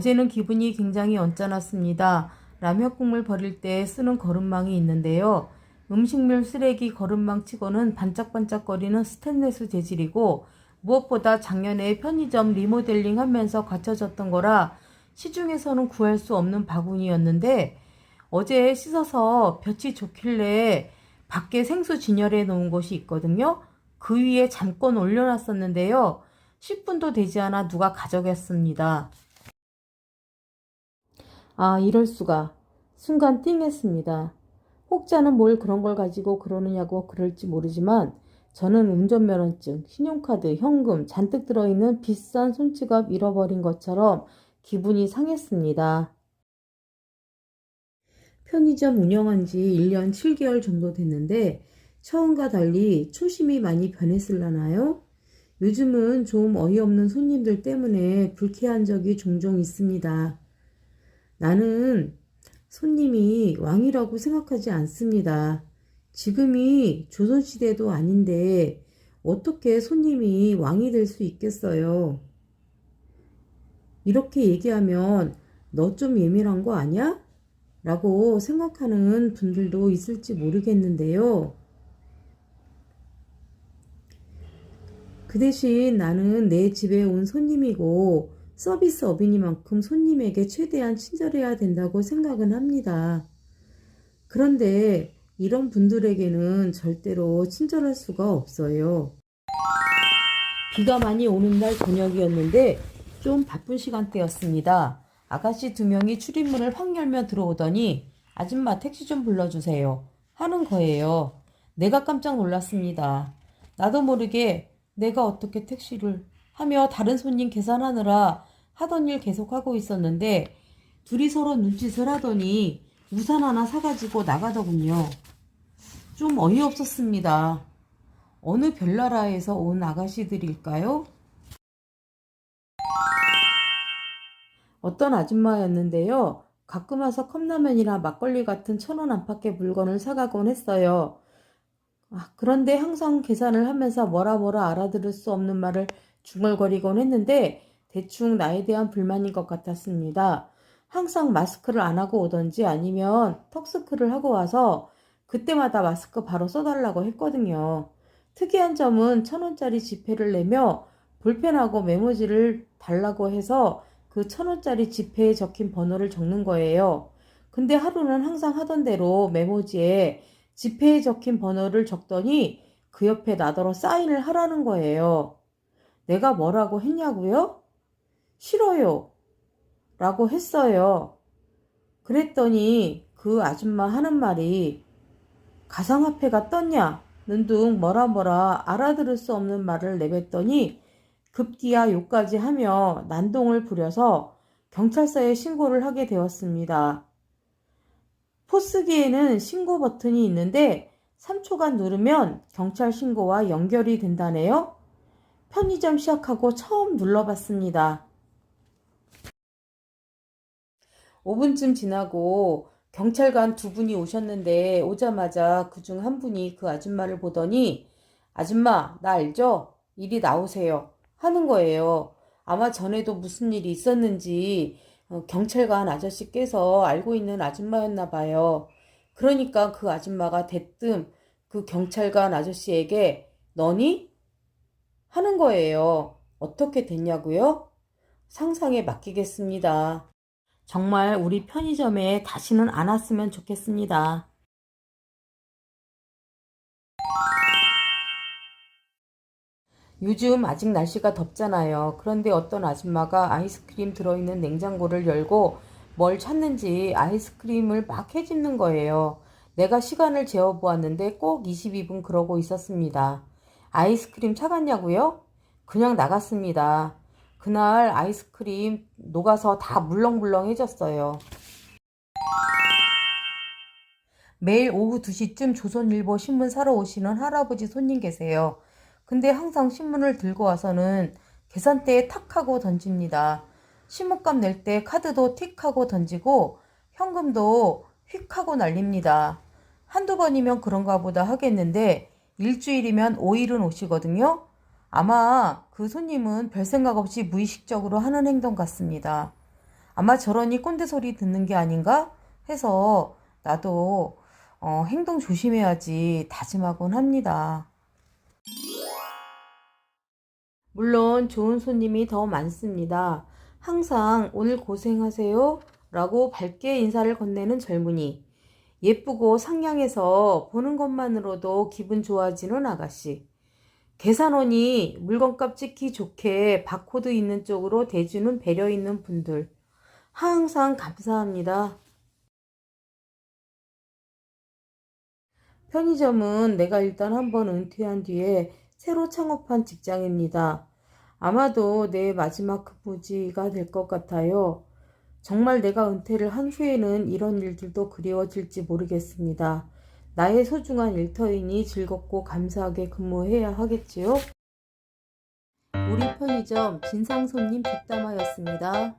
어제는 기분이 굉장히 언짢았습니다. 라면국물 버릴 때 쓰는 거름망이 있는데요. 음식물 쓰레기 거름망 치고는 반짝반짝거리는 스테인리스 재질이고 무엇보다 작년에 편의점 리모델링 하면서 갖춰졌던 거라 시중에서는 구할 수 없는 바구니였는데 어제 씻어서 볕이 좋길래 밖에 생수 진열해 놓은 곳이 있거든요. 그 위에 잠깐 올려놨었는데요. 10분도 되지 않아 누가 가져갔습니다. 아, 이럴 수가. 순간 띵했습니다. 혹자는 뭘 그런 걸 가지고 그러느냐고 그럴지 모르지만 저는 운전면허증, 신용카드, 현금 잔뜩 들어있는 비싼 손지갑 잃어버린 것처럼 기분이 상했습니다. 편의점 운영한 지 1년 7개월 정도 됐는데 처음과 달리 초심이 많이 변했을라나요? 요즘은 좀 어이없는 손님들 때문에 불쾌한 적이 종종 있습니다. 나는 손님이 왕이라고 생각하지 않습니다. 지금이 조선시대도 아닌데 어떻게 손님이 왕이 될 수 있겠어요? 이렇게 얘기하면 너 좀 예민한 거 아니야? 라고 생각하는 분들도 있을지 모르겠는데요. 그 대신 나는 내 집에 온 손님이고 서비스업이니만큼 손님에게 최대한 친절해야 된다고 생각은 합니다. 그런데 이런 분들에게는 절대로 친절할 수가 없어요. 비가 많이 오는 날 저녁이었는데 좀 바쁜 시간대였습니다. 아가씨 2명이 출입문을 확 열며 들어오더니 아줌마 택시 좀 불러주세요 하는 거예요. 내가 깜짝 놀랐습니다. 나도 모르게 내가 어떻게 택시를 하며 다른 손님 계산하느라 하던 일 계속하고 있었는데 둘이 서로 눈짓을 하더니 우산 하나 사가지고 나가더군요. 좀 어이없었습니다. 어느 별나라에서 온 아가씨들일까요? 어떤 아줌마였는데요. 가끔 와서 컵라면이나 막걸리 같은 1,000원 안팎의 물건을 사가곤 했어요. 그런데 항상 계산을 하면서 뭐라 알아들을 수 없는 말을 중얼거리곤 했는데 대충 나에 대한 불만인 것 같았습니다. 항상 마스크를 안 하고 오던지 아니면 턱스크를 하고 와서 그때마다 마스크 바로 써달라고 했거든요. 특이한 점은 1,000원짜리 지폐를 내며 볼펜하고 메모지를 달라고 해서 그 1,000원짜리 지폐에 적힌 번호를 적는 거예요. 근데 하루는 항상 하던 대로 메모지에 지폐에 적힌 번호를 적더니 그 옆에 나더러 사인을 하라는 거예요. 내가 뭐라고 했냐고요? 싫어요. 라고 했어요. 그랬더니 그 아줌마 하는 말이 가상화폐가 떴냐는 둥 뭐라 알아들을 수 없는 말을 내뱉더니 급기야 욕까지 하며 난동을 부려서 경찰서에 신고를 하게 되었습니다. 포스기에는 신고 버튼이 있는데 3초간 누르면 경찰 신고와 연결이 된다네요. 편의점 시작하고 처음 눌러봤습니다. 5분쯤 지나고 경찰관 2분이 오셨는데 오자마자 그중 한 분이 그 아줌마를 보더니 아줌마 나 알죠? 이리 나오세요 하는 거예요. 아마 전에도 무슨 일이 있었는지 경찰관 아저씨께서 알고 있는 아줌마였나 봐요. 그러니까 그 아줌마가 대뜸 그 경찰관 아저씨에게 너니? 하는 거예요. 어떻게 됐냐고요? 상상에 맡기겠습니다. 정말 우리 편의점에 다시는 안 왔으면 좋겠습니다. 요즘 아직 날씨가 덥잖아요. 그런데 어떤 아줌마가 아이스크림 들어있는 냉장고를 열고 뭘 찾는지 아이스크림을 막 헤집는 거예요. 내가 시간을 재어보았는데 꼭 22분 그러고 있었습니다. 아이스크림 차갔냐고요? 그냥 나갔습니다. 그날 아이스크림 녹아서 다 물렁물렁해졌어요. 매일 오후 2시쯤 조선일보 신문 사러 오시는 할아버지 손님 계세요. 근데 항상 신문을 들고 와서는 계산대에 탁 하고 던집니다. 신문값 낼 때 카드도 틱 하고 던지고 현금도 휙 하고 날립니다. 한두 번이면 그런가 보다 하겠는데 일주일이면 5일은 오시거든요. 아마 그 손님은 별 생각 없이 무의식적으로 하는 행동 같습니다. 아마 저러니 꼰대 소리 듣는 게 아닌가 해서 나도 행동 조심해야지 다짐하곤 합니다. 물론 좋은 손님이 더 많습니다. 항상 오늘 고생하세요 라고 밝게 인사를 건네는 젊은이. 예쁘고 상냥해서 보는 것만으로도 기분 좋아지는 아가씨. 계산원이 물건값 찍기 좋게 바코드 있는 쪽으로 대주는 배려 있는 분들. 항상 감사합니다. 편의점은 내가 일단 한번 은퇴한 뒤에 새로 창업한 직장입니다. 아마도 내 마지막 근무지가 될 것 같아요. 정말 내가 은퇴를 한 후에는 이런 일들도 그리워질지 모르겠습니다. 나의 소중한 일터이니 즐겁고 감사하게 근무해야 하겠지요? 우리 편의점 진상 손님 뒷담화였습니다.